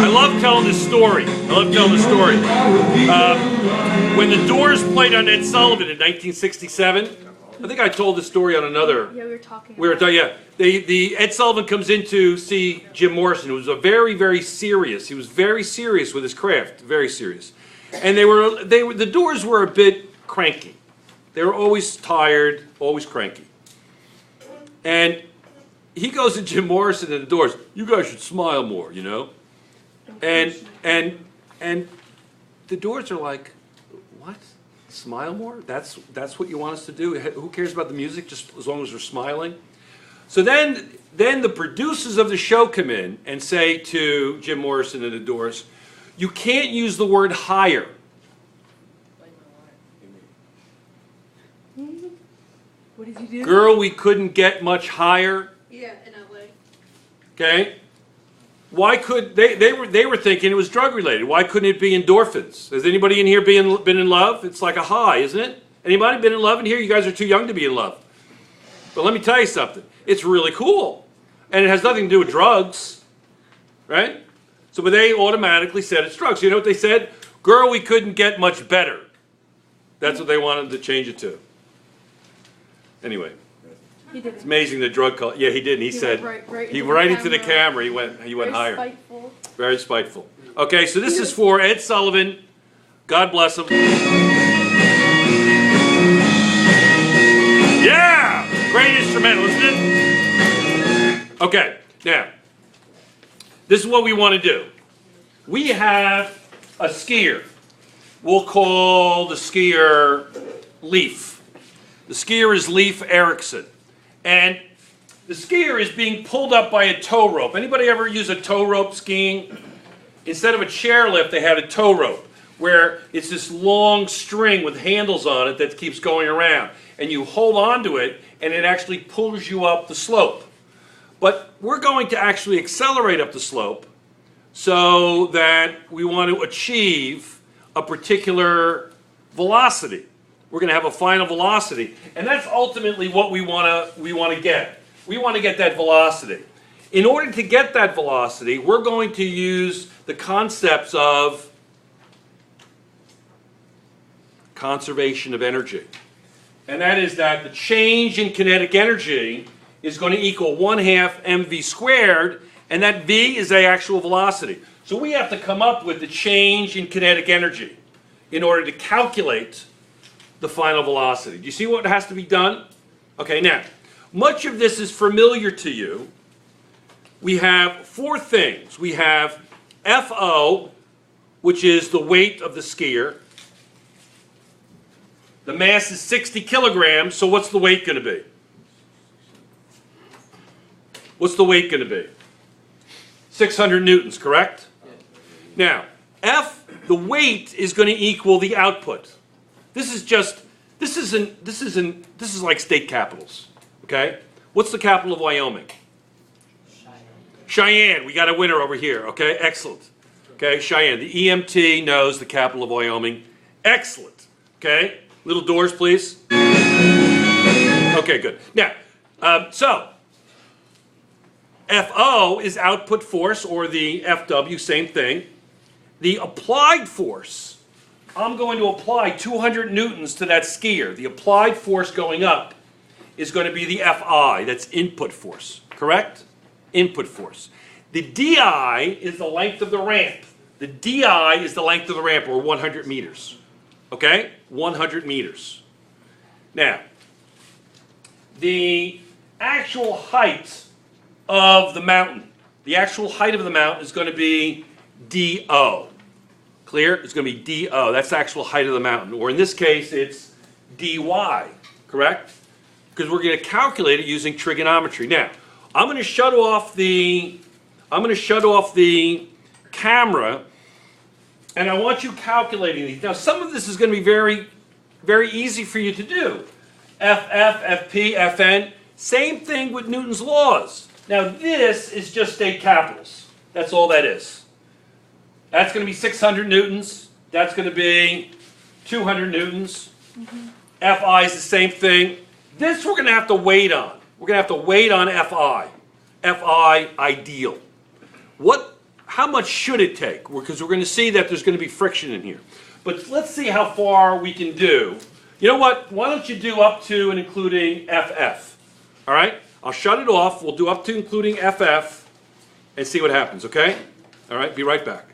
I love telling this story. When the Doors played on Ed Sullivan in 1967, I think I told this story on another. Yeah, we were talking. Yeah. The Ed Sullivan comes in to see Jim Morrison, who was very serious. He was very serious with his craft, very serious. And the Doors were a bit cranky. They were always tired, always cranky. And he goes to Jim Morrison and the Doors. You guys should smile more, you know. And the Doors are like, what? Smile more? That's what you want us to do? Who cares about the music? Just as long as we're smiling. So then the producers of the show come in and say to Jim Morrison and the Doors, you can't use the word higher. What did you do? Girl, we couldn't get much higher. Yeah, in LA. Okay? Why could they were thinking it was drug related. Why couldn't it be endorphins? Has anybody in here been in love? It's like a high, isn't it? Anybody been in love in here? You guys are too young to be in love. But let me tell you something. It's really cool. And it has nothing to do with drugs. Right? So but they automatically said it's drugs. You know what they said? Girl, we couldn't get much better. That's what they wanted to change it to. Anyway. He did It's it. amazing the drug call. Yeah, he did. And he said went right into the camera. He went Very higher. spiteful. Very spiteful. Okay, so this is for Ed Sullivan. God bless him. Yeah! Great instrumental, isn't it? Okay, now, this is what we want to do. We have a skier. We'll call the skier Leif. The skier is Leif Erikson. And the skier is being pulled up by a tow rope. Anybody ever use a tow rope skiing? Instead of a chairlift, they had a tow rope, where it's this long string with handles on it that keeps going around. And you hold on to it, and it actually pulls you up the slope. But we're going to actually accelerate up the slope so that we want to achieve a particular velocity. We're going to have a final velocity, and that's ultimately what we want to get. We want to get that velocity. In order to get that velocity, we're going to use the concepts of conservation of energy. And that is that the change in kinetic energy is going to equal 1/2 mv squared, and that v is the actual velocity. So we have to come up with the change in kinetic energy in order to calculate the final velocity. Do you see what has to be done? Okay, now, much of this is familiar to you. We have four things. We have FO, which is the weight of the skier. The mass is 60 kilograms, so what's the weight going to be? What's the weight going to be? 600 newtons, correct? Now, F, the weight is going to equal the output. This is like state capitals, okay? What's the capital of Wyoming? Cheyenne. We got a winner over here, okay? Excellent. Okay, Cheyenne. The EMT knows the capital of Wyoming. Excellent. Okay? Little doors, please. Okay, good. Now, so, FO is output force, or the FW, same thing. The applied force, I'm going to apply 200 newtons to that skier. The applied force going up is going to be the FI, that's input force, correct? Input force. The DI is the length of the ramp. The DI is the length of the ramp, or 100 meters. Okay? 100 meters. Now, the actual height of the mountain, is going to be DO. Clear? It's going to be DO. That's the actual height of the mountain. Or in this case, it's DY. Correct? Because we're going to calculate it using trigonometry. Now, I'm going to shut off the camera, and I want you calculating these. Now, some of this is going to be very, very easy for you to do. FF, FP, FN. Same thing with Newton's laws. Now, this is just state capitals. That's all that is. That's going to be 600 newtons. That's going to be 200 newtons. FI is the same thing. This we're going to have to wait on. We're going to have to wait on FI. FI ideal. how much should it take? Because we're going to see that there's going to be friction in here. But let's see how far we can do. You know what? Why don't you do up to and including FF? All right? I'll shut it off. We'll do up to including FF and see what happens, okay? All right, be right back.